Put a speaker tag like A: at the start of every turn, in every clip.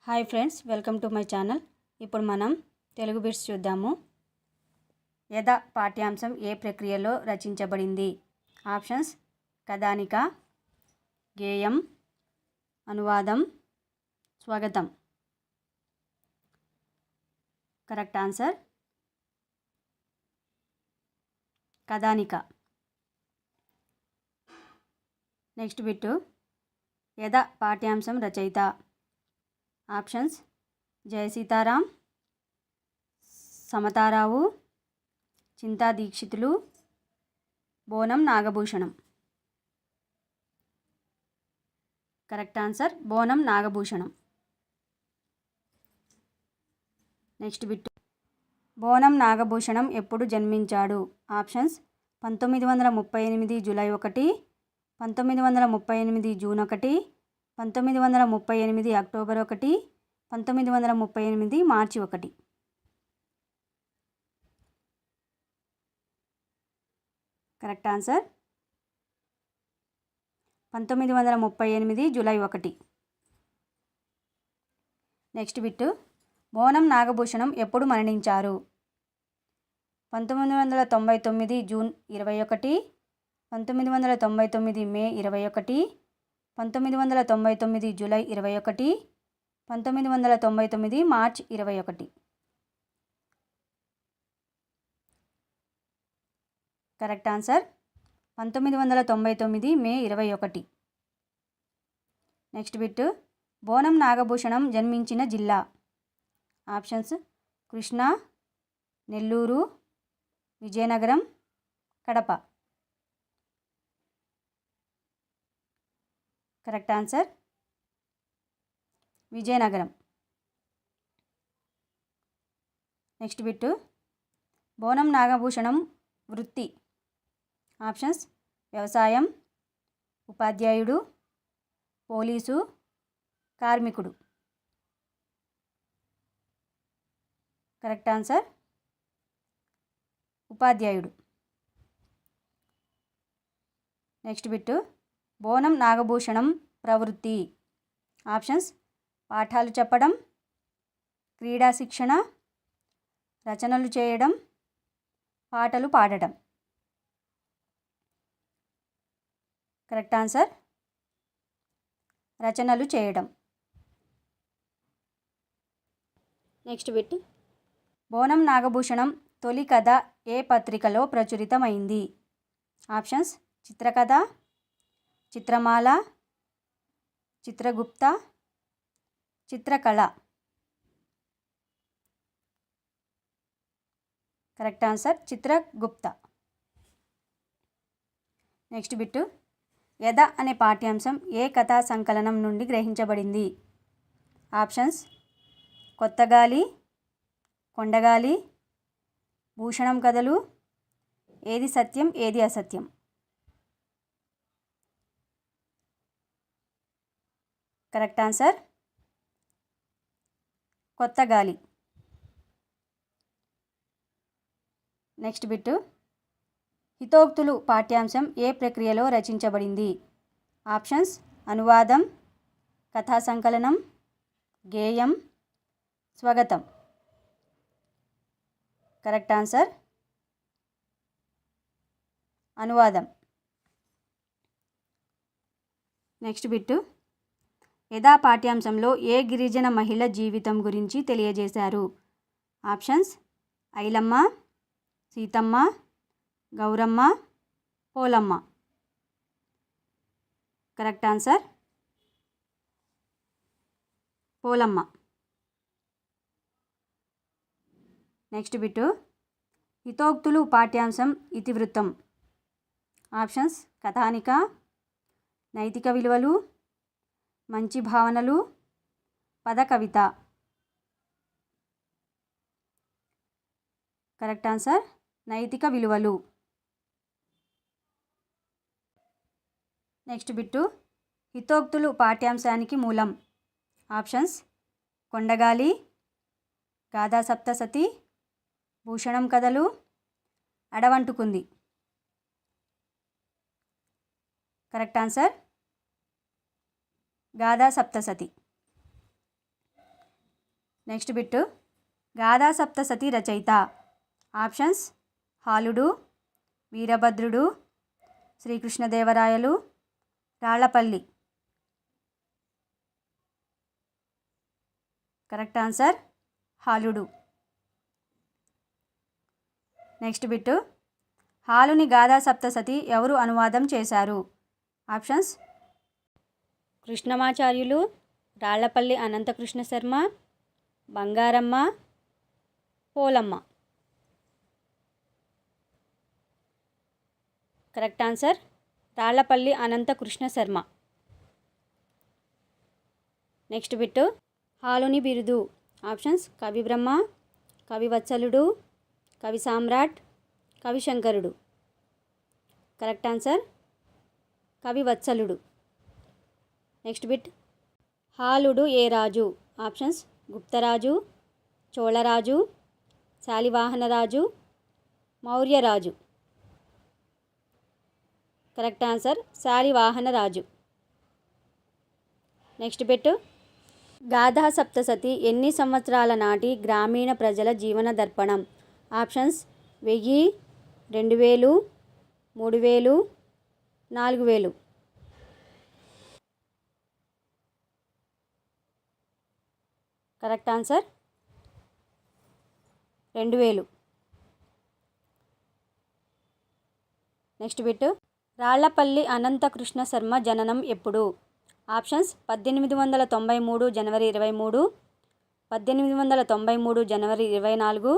A: Hi friends, welcome to my channel. ఇప్పుడు మనం Telugu bits చూద్దాము. యథ పాఠ్యాంశం ఏ ప్రక్రియలో రచించబడింది? ఆప్షన్స్: కథానిక, గేయం, అనువాదం, స్వాగతం. కరెక్ట్ ఆన్సర్ కథానిక. నెక్స్ట్ బిట్టు: యథ పాఠ్యాంశం రచయిత. ఆప్షన్స్: జయసీతారాం, సమతారావు, చింతా దీక్షితులు, బోనం నాగభూషణం. కరెక్ట్ ఆన్సర్ బోనం నాగభూషణం. నెక్స్ట్ బిట్టు: బోనం నాగభూషణం ఎప్పుడు జన్మించాడు? Options: 1938 July 1, 1938 June 1, 1938 October 1, 1938 March 1. Correct answer 1938 July 1. Next bit: Bonam Nagabhushanam ఎప్పుడు మరణించారు? 1999 June 21, 1999 May 21, 1999 July 21, 1999 March 21. Correct answer 1999 May 21. Next bit: Bonam Nagabhushanam జన్మించిన జిల్లా. Options: Krishna, Nellore, Vizianagaram, Kadapa. Correct answer Vizianagaram. Next bit: Bonam Nagabhushanam వృత్తి. ఆప్షన్స్: వ్యవసాయం, ఉపాధ్యాయుడు, పోలీసు, కార్మికుడు. కరెక్ట్ ఆన్సర్ ఉపాధ్యాయుడు. నెక్స్ట్ బిట్టు: బోనం నాగభూషణం ప్రవృత్తి. ఆప్షన్స్: పాఠాలు చెప్పడం, క్రీడా శిక్షణ, రచనలు చేయడం, పాటలు పాడటం. కరెక్ట్ ఆన్సర్ రచనలు చేయడం. నెక్స్ట్ బిట్: బోనం నాగభూషణం తొలి కథ ఏ పత్రికలో ప్రచురితమైంది? ఆప్షన్స్: చిత్రకథ, చిత్రమాల, చిత్రగుప్త, చిత్రకళ. Correct answer Chitragupta. Next bit: యథ అనే పాఠ్యాంశం ఏ కథా సంకలనం నుండి గ్రహించబడింది? ఆప్షన్స్: కొత్తగాలి, కొండగాలి, భూషణం కథలు, ఏది సత్యం ఏది అసత్యం. కరెక్ట్ ఆన్సర్ కొత్తగాలి. నెక్స్ట్ బిట్టు: హితోక్తులు పాఠ్యాంశం ఏ ప్రక్రియలో రచించబడింది? ఆప్షన్స్: అనువాదం, కథా సంకలనం, గేయం, స్వాగతం. కరెక్ట్ ఆన్సర్ అనువాదం. నెక్స్ట్ బిట్టు: యథా పాఠ్యాంశంలో ఏ గిరిజన మహిళ జీవితం గురించి తెలియజేశారు? Options: Ailamma, Seethamma, Gowramma, Polamma. Correct answer Polamma. Next bit: హితోక్తులు పాఠ్యాంశం ఇతివృత్తం. ఆప్షన్స్: కథానిక, నైతిక విలువలు, మంచి భావనలు, పద కవిత. కరెక్ట్ ఆన్సర్ నైతిక విలువలు. నెక్స్ట్ బిట్టు: హితోక్తులు పాఠ్యాంశానికి మూలం. ఆప్షన్స్: కొండగాలి, గాథా సప్తసతి, భూషణం కథలు, అడవంటుకుంది. Correct answer Gatha Saptasati. Next bit Gatha Saptasati రచయిత. Options Haludu, Veerabhadrudu, Srikrishnadevarayalu, Rallapalli. Correct answer Haludu. Next bit హాలుని గాథా సప్తసతి ఎవరు అనువాదం చేశారు? Options Krishnamacharyulu, Rallapalli Anantakrishna Sharma, Bangaramma, Polamma. Correct answer Rallapalli Anantakrishna Sharma. Next bit హాలుని బిరుదు. ఆప్షన్స్ కవి బ్రహ్మ, కవి వత్సలుడు, కవి సామ్రాట్, కవి శంకరుడు. కరెక్ట్ ఆన్సర్ కవి వత్సలుడు. నెక్స్ట్ బిట్ హాలుడు ఏ రాజు? ఆప్షన్స్ గుప్తరాజు, చోళరాజు, శాలివాహనరాజు, మౌర్యరాజు. కరెక్ట్ ఆన్సర్ శాలివాహనరాజు. నెక్స్ట్ బిట్ గాథా సప్తసతి ఎన్ని సంవత్సరాల నాటి గ్రామీణ ప్రజల జీవన దర్పణం? Options 1000, 2000, 3000, 4000. Correct answer 2000. Next bit Rallapalli Anantakrishna Sharma జననం ఎప్పుడు? ఆప్షన్స్ 1893 జనవరి 23, 1893 జనవరి 24,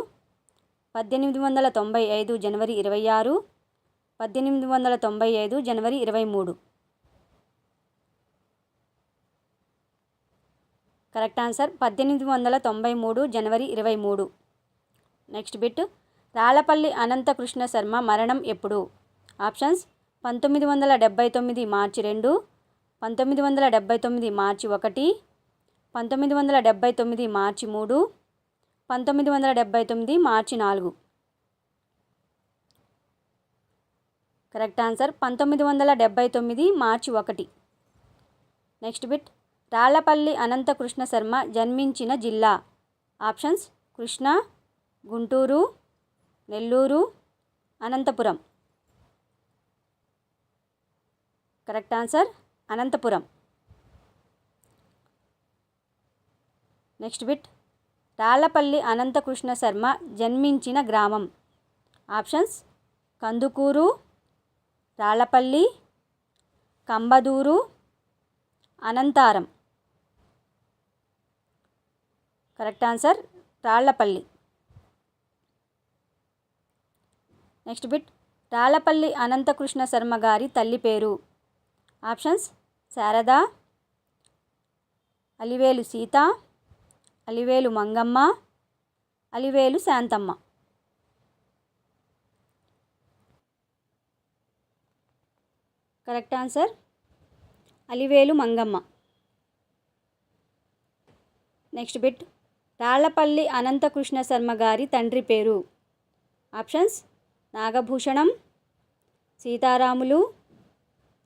A: 1895 జనవరి 26, 1895 జనవరి 23. కరెక్ట్ ఆన్సర్ 1893 జనవరి 23. నెక్స్ట్ బిట్ రాళ్లపల్లి అనంతకృష్ణ శర్మ మరణం ఎప్పుడు? Options 1979 March 2, 1979 March 1, 1979 March 3, 1979 March 4. Correct answer 1979 March 1. Next bit Rallapalli Anantakrishna Sharma జన్మించిన జిల్లా? Options Krishna, Guntur, Nellore, Anantapur. Correct answer Anantapur. Next bit Rallapalli Anantakrishna Sharma జన్మించిన గ్రామం? Options Kandukur, Rallapalli, Kambadur, Anantharam. Correct answer Rallapalli. Next bit Rallapalli Anantakrishna Sharma గారి తల్లి పేరు? Options Sarada, Alivelu Sita, Alivelu Mangamma, Alivelu Shantamma. Correct answer Alivelu Mangamma. Next bit Rallapalli Anantakrishna Sharma గారి తండ్రి పేరు? Options Nagabhushanam, Seetaramulu,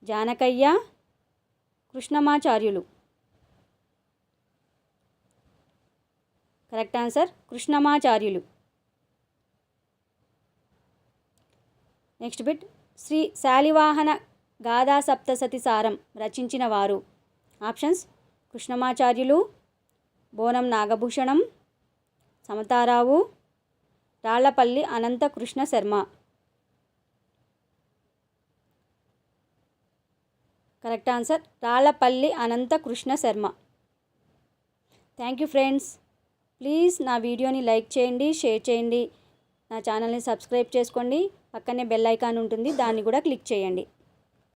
A: Janakayya, Krishnamacharyulu. Correct answer Krishnamacharyulu. Next bit Shri Shalivahana Gatha Saptasati సారం రచించిన వారు? Options Krishnamacharyulu, Bonam Nagabhushanam, Samatarao, Rallapalli Anantakrishna Sharma. Correct answer Rallapalli Anantakrishna Sharma. Thank you friends. Please నా వీడియోని లైక్ చేయండి, షేర్ చేయండి, నా ఛానల్ని సబ్స్క్రైబ్ చేసుకోండి. పక్కనే బెల్ ఐకాన్ ఉంటుంది, దాన్ని కూడా క్లిక్ చేయండి.